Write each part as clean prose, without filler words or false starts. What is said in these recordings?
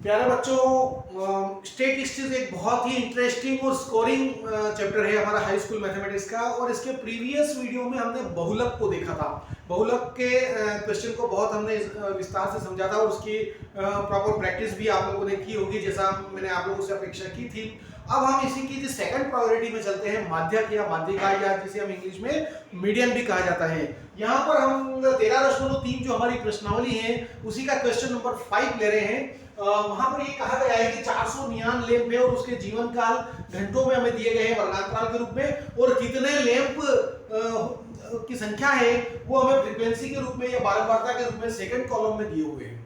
प्यारे बच्चों, स्टैटिस्टिक्स एक बहुत ही इंटरेस्टिंग और स्कोरिंग चैप्टर है हमारा हाई स्कूल मैथमेटिक्स का। और इसके प्रीवियस वीडियो में हमने बहुलक को देखा था। बहुलक के क्वेश्चन को बहुत हमने विस्तार से समझा था और उसकी प्रॉपर प्रैक्टिस भी आप लोगों ने की होगी, जैसा मैंने आप लोगों से अपेक्षा की थी। अब हम इसी की सेकंड प्रायोरिटी में चलते हैं, माध्यक या माध्यिका, या जिसे हम इंग्लिश में मीडियन भी कहा जाता है। यहाँ पर हम 13.3 जो हमारी प्रश्नावली है उसी का क्वेश्चन नंबर 5 ले रहे हैं। वहां पर ये कहा गया है कि 400 नियान लैंप है और उसके जीवन काल घंटों में हमें दिए गए हैं वर्गांतराल के रूप में, और कितने लैंप की संख्या है वो हमें फ्रीक्वेंसी के रूप में या बारंबारता के रूप में सेकंड कॉलम में दिए हुए हैं।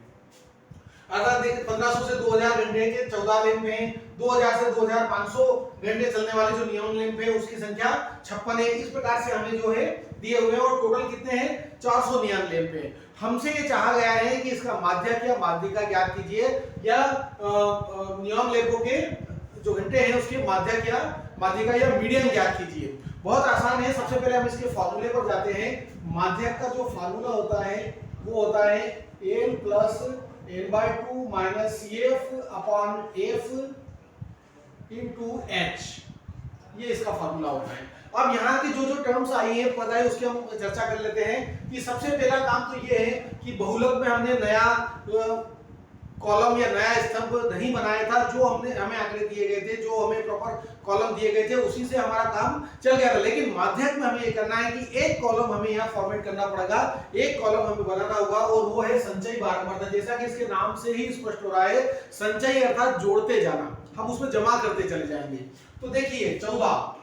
अगर देखिए 1500 से 2000 घंटे के 14 लैंप हैं, 2000 से 2500 घंटे चलने वाले जो नियॉन लैंप है उसकी संख्या 56 है। इस प्रकार से हमें जो है दिए हुए हैं और टोटल कितने हैं 400 नियॉन लैंप है। हमसे ये चाहा गया है कि इसका माध्यक या माध्यिका ज्ञात कीजिए, या नियॉन लैंपों के जो घंटे हैं उसके माध्यक या माध्यिका या मीडियन ज्ञात कीजिए। बहुत आसान है। सबसे पहले हम इसके फॉर्मूले पर जाते हैं। माध्यक का जो फॉर्मूला होता है वो होता है n plus n/2 minus CF upon F into H। ये इसका फॉर्मूला होता है। अब यहाँ की जो टर्म्स आई है पता है उसकी हम चर्चा कर लेते हैं। कि सबसे पहला काम तो ये है कि बहुलक में हमने नया कॉलम या नया स्तंभ नहीं बनाया था। जो हमें आंकड़े दिए गए थे, जो हमें प्रॉपर कॉलम दिए गए थे, उसी से हमारा काम चल गया था। लेकिन माध्यक में हमें ये करना है कि एक कॉलम हमें यहाँ फॉर्मेट करना पड़ेगा, एक कॉलम हमें बनाना होगा, और वो है संचयी बारंबारता। जैसा कि इसके नाम से ही स्पष्ट हो रहा है, संचयी अर्थात जोड़ते जाना, हम उसमें जमा करते चले जाएंगे। तो देखिए 14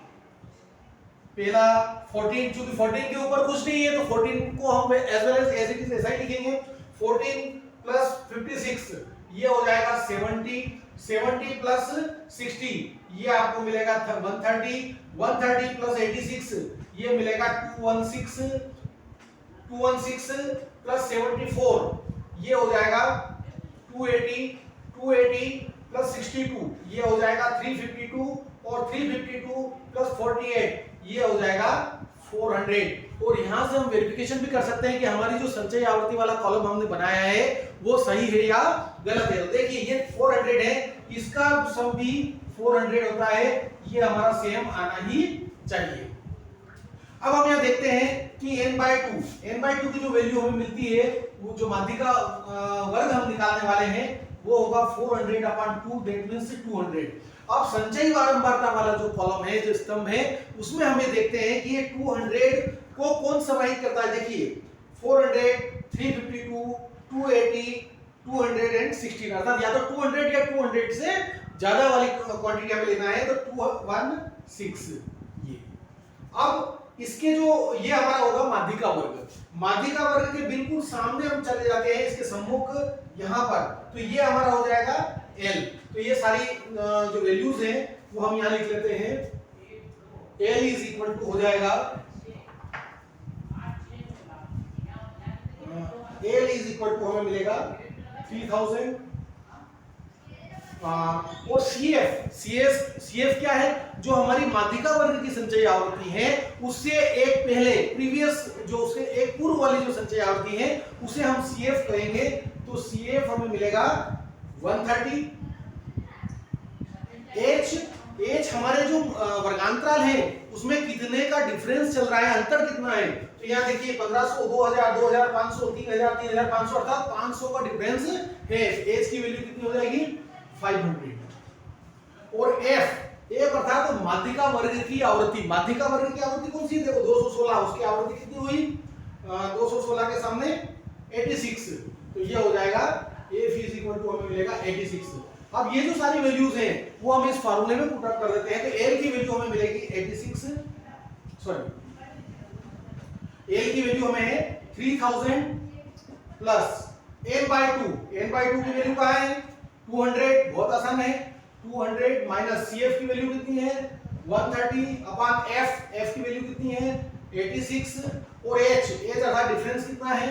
पहला 14, चूंकि 14 के ऊपर कुछ नहीं है तो 14 को हम as well as it is ऐसा ही लिखेंगे। 14 प्लस 56 ये हो जाएगा 70, 70 प्लस 60 ये आपको मिलेगा 130, 130 प्लस 86 ये मिलेगा 216, 216 प्लस 74 ये हो जाएगा 280, 280 प्लस 62 ये हो जाएगा 352, और 352 प्लस 48 ये हो जाएगा 400। और यहां से हम वेरिफिकेशन भी कर सकते हैं कि हमारी जो संचयी आवृत्ति वाला कॉलम हमने बनाया है वो सही है या गलत है। तो देखिए ये 400 है, इसका सम भी 400 होता है, ये हमारा सेम आना ही चाहिए। अब हम यहां देखते हैं कि n/2 की जो वैल्यू हमें मिलती है, वो जो माध्यिका वर्ग हम निकालने वाले हैं वो होगा 400/2, दैट मींस 200। अब संचयी बारंबारता वाला जो कॉलम है, जो स्तंभ है, उसमें हमें देखते हैं कि ये 200 को कौन समाहित करता है। देखिए 400, 352, 280, 216, अर्थात या तो 200 या 200 से ज्यादा वाली क्वांटिटी हमें लेना है, तो 216 ये। अब इसके जो ये हमारा होगा माध्यिका वर्ग। माध्यिका वर्ग के बिल्कुल सामने हम चले जाते हैं, इसके सम्मुख यहां पर, तो ये हमारा हो जाएगा L। तो ये सारी जो वैल्यूज हैं वो हम यहां लिख लेते हैं। L इज इक्वल टू हो जाएगा, L इज इक्वल टू हमें मिलेगा 3000, और CF क्या है, जो हमारी माध्यिका वर्ग की संचयी आवृत्ति है उससे एक पहले प्रीवियस जो उसके एक पूर्व वाली जो संचयी आवृत्ति है उसे हम CF कहेंगे। तो CF हमें मिलेगा 130। H हमारे जो वर्गांतराल है उसमें कितने का डिफरेंस चल रहा है, अंतर कितना है। तो यहाँ देखिए 1500, 2000, 2500, 3000, 3500, अर्थात 500 का डिफरेंस है। H की वैल्यू कितनी हो जाएगी 500। और F अर्थात माध्यिका वर्ग की आवृत्ति। माध्यिका वर्ग की आवृत्ति कौन सी, देखो 216, उसकी आवृत्ति कितनी हुई 216 के सामने 86, तो ये हो जाएगा F इज इक्वल टू हमें मिलेगा 86। अब ये जो सारी वैल्यूज हैं वो हम इस फार्मूले में पुट अप कर देते हैं। तो L की वैल्यू हमें मिलेगी 86, सॉरी L की वैल्यू हमें है 3000 प्लस n/2 की वैल्यू कहाँ है 200, बहुत आसान है। 200 माइनस CF की वैल्यू कितनी है 130 अपॉन F की वैल्यू कितनी है 86, और H अर्थात डिफरेंस कितना है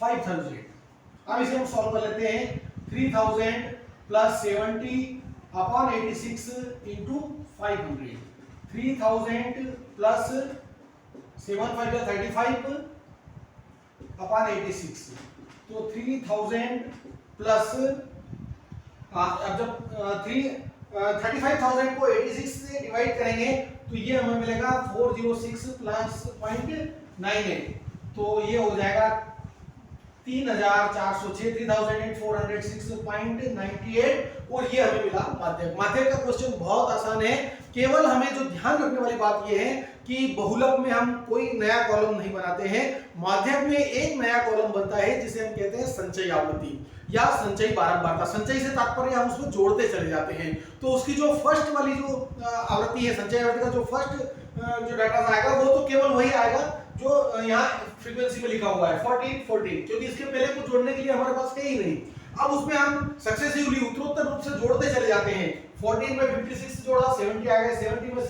5000। अब इसे हम सॉल्व कर लेते हैं। 3000 plus 70 upon 86 into 500। 3000 plus 7 35 upon 86, तो 3000 प्लस अब जब 35,000 को 86 से डिवाइड करेंगे तो ये हमें मिलेगा 406 प्लस 0.98, तो ये हो जाएगा 3,406 3,406.98, और ये हमें मिला माध्यक। माध्यक का क्वेश्चन बहुत आसान है, केवल हमें जो ध्यान रखने वाली बात ये है कि बहुलक में हम कोई नया कॉलम नहीं बनाते हैं, माध्यक में एक नया कॉलम बनता है जिसे हम कहते हैं संचयी आवृत्ति या संचयी बारंबारता। संचयी से तात्पर्य हम उसको जोड़ते चले जाते हैं, तो उसकी जो फर्स्ट वाली जो आवृत्ति है, संचयी आवृत्ति का जो फर्स्ट जो डाटा आएगा वो तो केवल वही आएगा जो यहाँ फ्रीक्वेंसी में लिखा हुआ है 14, क्योंकि इसके पहले कुछ जोड़ने के लिए हमारे पास है ही नहीं। अब उसमें हम सक्सेसिवली उत्तरोत्तर रूप से जोड़ते चले जाते हैं। 14 में 56 जोड़ा 70 आ गया, 70 में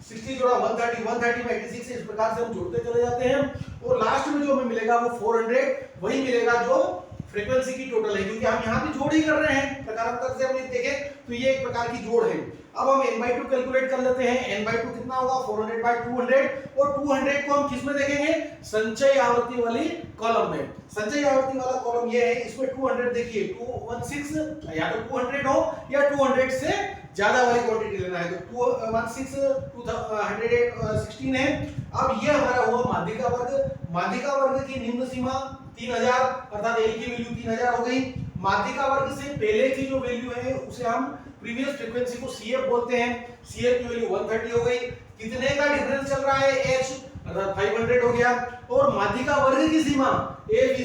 60 जोड़ा 130 में 86, इस प्रकार से हम जोड़ते चले जाते हैं, और लास्ट में जो हमें मिलेगा वो 400 वही मिलेगा जो फ्रीक्वेंसी की टोटल है, क्योंकि हम यहाँ भी जोड़ ही कर रहे हैं। प्रकारांतर से हमने देखें तो ये एक प्रकार की जोड़ है। अब हम n/2 कैलकुलेट कर लेते हैं। n/2 कितना होगा 400/200, और 200 को हम किस में देखेंगे, संचयी आवृत्ति वाली कॉलम में। संचयी आवृत्ति वाला कॉलम ये है, इसमें 200 देखिए 216 या तो 200 हो या 200 से ज्यादा वाली क्वांटिटी लेना है, तो 216 216 है। अब ये हमारा हुआ माध्यिका वर्ग। माध्यिका वर्ग की निम्न सीमा 3000, अर्थात L की वैल्यू 3000 हो गई। माध्यिका वर्ग से पहले की जो वैल्यू है उसे हम प्रीवियस फ्रीक्वेंसी को CF बोलते हैं, CF की वैल्यू 130 हो गई। कितने का डिफरेंस चल रहा है, H अर्थात 500 हो गया। और माध्यिका वर्ग की सीमा F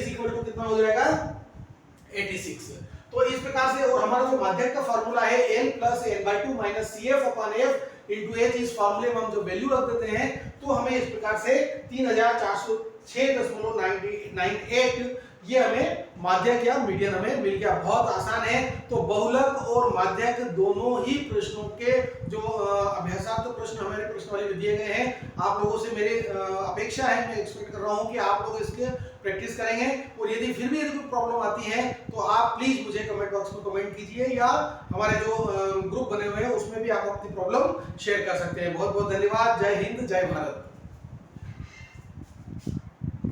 कितना हो जाएगा 86। तो इस प्रकार से, और हमारा जो माध्यक का फार्मूला है L plus L/2 minus CF upon F into H, इस फार्मूले में हम जो वैल्यू रख देते हैं तो हमें इस प्रकार से 3,406.98 ये हमें माध्यक या मीडियन हमें मिल गया। बहुत आसान है। तो बहुलक और माध्यक दोनों ही प्रश्नों के जो अभ्यासात्मक प्रश्न हमारे प्रश्नावली में दिए गए हैं, आप लोगों से मेरी अपेक्षा है, मैं एक्सपेक्ट कर रहा हूं कि आप लोग इसके प्रैक्टिस करेंगे, और यदि फिर भी कोई प्रॉब्लम आती है तो आप प्लीज मुझे कमेंट बॉक्स में कमेंट कीजिए, या हमारे जो ग्रुप बने हुए हैं उसमें भी आप अपनी प्रॉब्लम शेयर कर सकते हैं। बहुत बहुत धन्यवाद। जय हिंद, जय भारत।